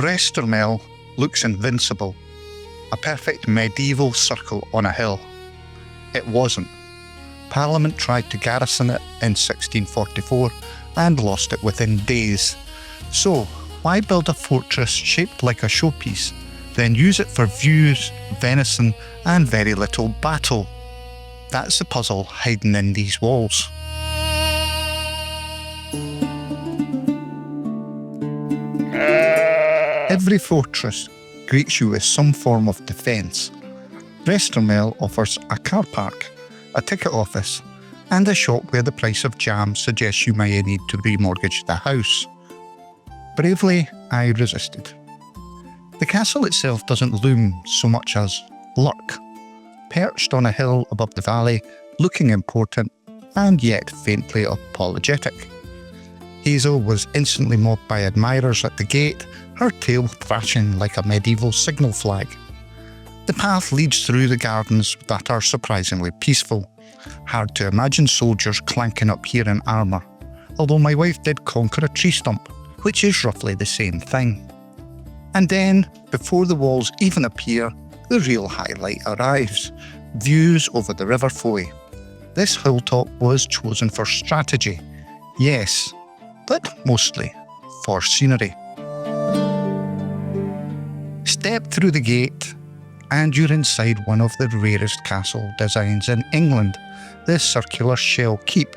Restormel looks invincible, a perfect medieval circle on a hill. It wasn't. Parliament tried to garrison it in 1644 and lost it within days. So, why build a fortress shaped like a showpiece, then use it for views, venison, and very little battle? That's the puzzle hiding in these walls. Every fortress greets you with some form of defence. Restormel offers a car park, a ticket office, and a shop where the price of jam suggests you may need to remortgage the house. Bravely, I resisted. The castle itself doesn't loom so much as lurk, perched on a hill above the valley, looking important and yet faintly apologetic. Hazel was instantly mobbed by admirers at the gate, her tail thrashing like a medieval signal flag. The path leads through the gardens that are surprisingly peaceful. Hard to imagine soldiers clanking up here in armour, although my wife did conquer a tree stump, which is roughly the same thing. And then, before the walls even appear, the real highlight arrives: views over the River Foy. This hilltop was chosen for strategy, yes, but mostly for scenery. Step through the gate and you're inside one of the rarest castle designs in England, the circular shell keep.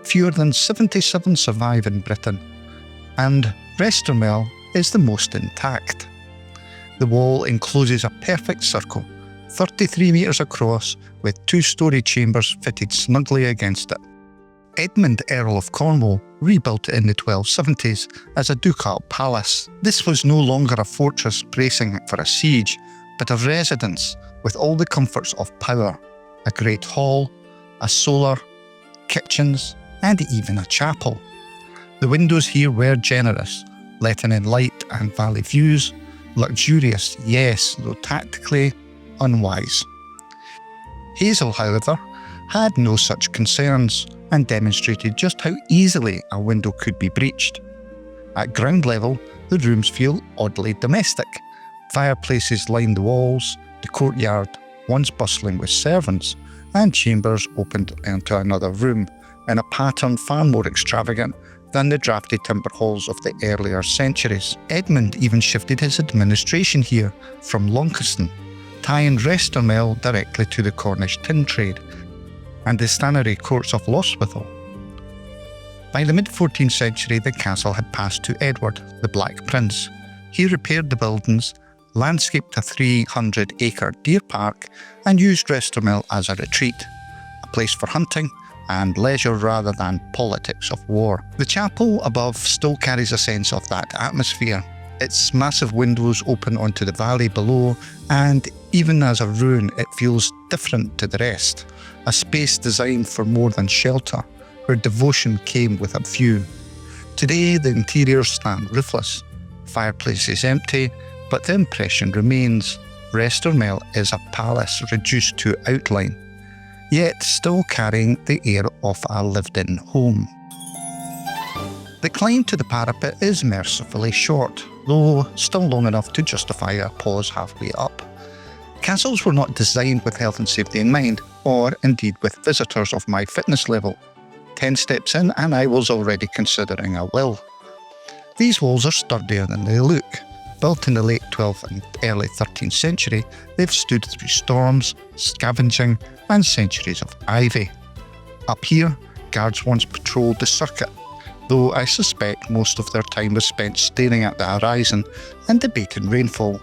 Fewer than 77 survive in Britain, and Restormel is the most intact. The wall encloses a perfect circle, 33 metres across, with 2-storey chambers fitted snugly against it. Edmund, Earl of Cornwall, rebuilt it in the 1270s as a ducal palace. This was no longer a fortress bracing for a siege, but a residence with all the comforts of power: a great hall, a solar, kitchens, and even a chapel. The windows here were generous, letting in light and valley views. Luxurious, yes, though tactically unwise. Hazel, however, had no such concerns and demonstrated just how easily a window could be breached. At ground level, the rooms feel oddly domestic. Fireplaces line the walls, the courtyard, once bustling with servants, and chambers opened into another room in a pattern far more extravagant than the drafty timber halls of the earlier centuries. Edmund even shifted his administration here from Launceston, tying Restormel directly to the Cornish tin trade and the stanary courts of Lostwithiel. By the mid-14th century, the castle had passed to Edward, the Black Prince. He repaired the buildings, landscaped a 300-acre deer park, and used Restormel as a retreat, a place for hunting and leisure rather than politics of war. The chapel above still carries a sense of that atmosphere. Its massive windows open onto the valley below, and even as a ruin it feels different to the rest, a space designed for more than shelter, where devotion came with a view. Today the interiors stand roofless, fireplaces empty, but the impression remains. Restormel is a palace reduced to outline, yet still carrying the air of a lived-in home. The climb to the parapet is mercifully short, though still long enough to justify a pause halfway up. Castles were not designed with health and safety in mind, or indeed with visitors of my fitness level. 10 steps in and I was already considering a will. These walls are sturdier than they look. Built in the late 12th and early 13th century, they've stood through storms, scavenging, and centuries of ivy. Up here, guards once patrolled the circuit, though I suspect most of their time was spent staring at the horizon and debating rainfall.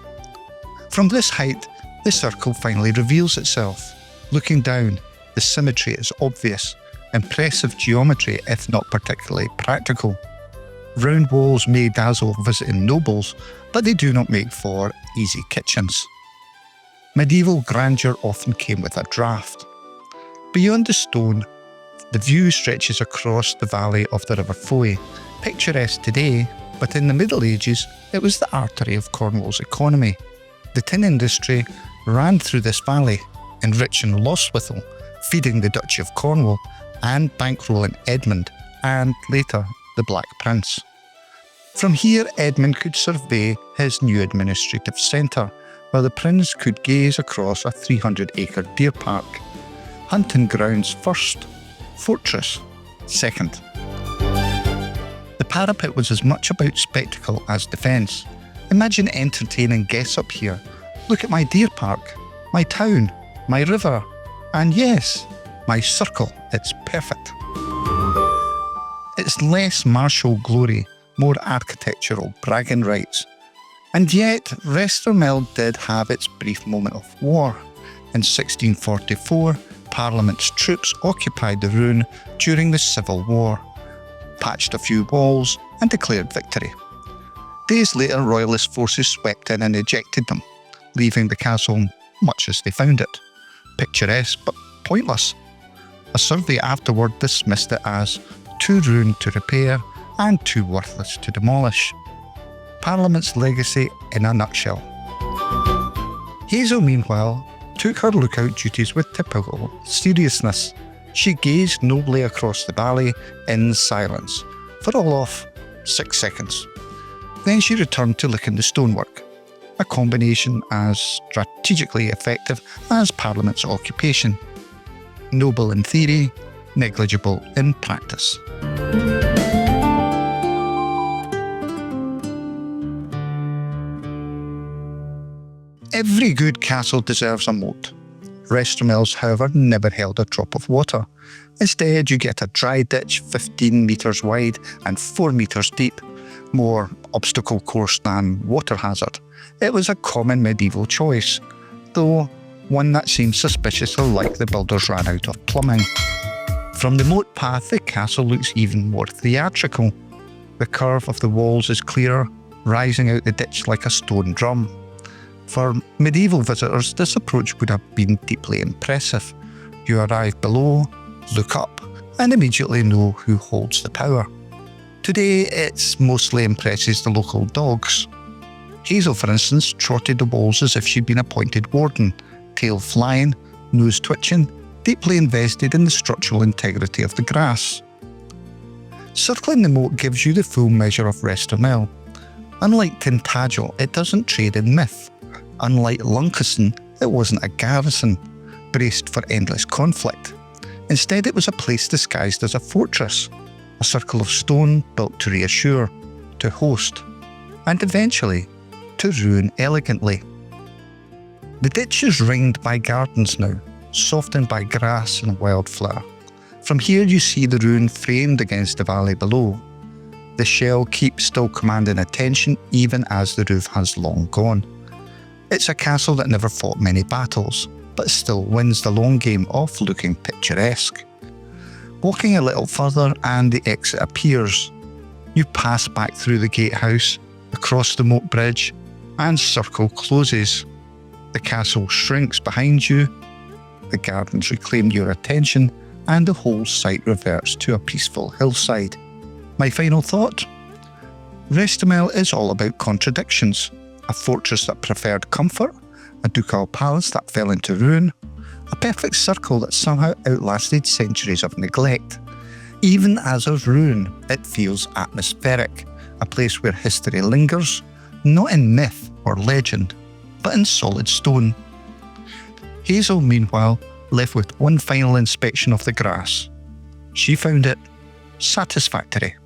From this height, the circle finally reveals itself. Looking down, the symmetry is obvious, impressive geometry if not particularly practical. Round walls may dazzle visiting nobles, but they do not make for easy kitchens. Medieval grandeur often came with a draught. Beyond the stone, the view stretches across the valley of the River Foy, picturesque today, but in the Middle Ages it was the artery of Cornwall's economy. The tin industry ran through this valley, enriching Lostwithiel, feeding the Duchy of Cornwall, and bankrolling Edmund, and later the Black Prince. From here, Edmund could survey his new administrative centre, where the prince could gaze across a 300-acre deer park. Hunting grounds first, fortress second. The parapet was as much about spectacle as defence. Imagine entertaining guests up here. Look at my deer park, my town, my river, and yes, my circle. It's perfect. It's less martial glory, more architectural bragging rights. And yet, Restormel did have its brief moment of war. In 1644, Parliament's troops occupied the ruin during the Civil War, patched a few walls and declared victory. Days later, royalist forces swept in and ejected them, leaving the castle much as they found it. Picturesque but pointless. A survey afterward dismissed it as too ruined to repair and too worthless to demolish. Parliament's legacy in a nutshell. Hazel, meanwhile, took her lookout duties with typical seriousness. She gazed nobly across the valley in silence for all of 6 seconds. Then she returned to licking the stonework, a combination as strategically effective as Parliament's occupation. Noble in theory, negligible in practice. Every good castle deserves a moat. Restormel's, however, never held a drop of water. Instead, you get a dry ditch 15 metres wide and 4 metres deep, more obstacle course than water hazard. It was a common medieval choice, though one that seemed suspiciously like the builders ran out of plumbing. From the moat path, the castle looks even more theatrical. The curve of the walls is clearer, rising out the ditch like a stone drum. For medieval visitors, this approach would have been deeply impressive. You arrive below, look up, and immediately know who holds the power. Today, it mostly impresses the local dogs. Hazel, for instance, trotted the walls as if she'd been appointed warden, tail flying, nose twitching, deeply invested in the structural integrity of the grass. Circling the moat gives you the full measure of Restormel. Unlike Tintagel, it doesn't trade in myth. Unlike Luncasen, it wasn't a garrison, braced for endless conflict. Instead, it was a place disguised as a fortress, a circle of stone built to reassure, to host, and eventually, to ruin elegantly. The ditch is ringed by gardens now, softened by grass and wildflower. From here you see the ruin framed against the valley below. The shell keep still commanding attention even as the roof has long gone. It's a castle that never fought many battles, but still wins the long game of looking picturesque. Walking a little further and the exit appears. You pass back through the gatehouse, across the moat bridge, and circle closes. The castle shrinks behind you, the gardens reclaim your attention, and the whole site reverts to a peaceful hillside. My final thought? Restormel is all about contradictions. A fortress that preferred comfort, a ducal palace that fell into ruin, a perfect circle that somehow outlasted centuries of neglect. Even as a ruin, it feels atmospheric, a place where history lingers, not in myth or legend, but in solid stone. Hazel, meanwhile, left with one final inspection of the grass. She found it satisfactory.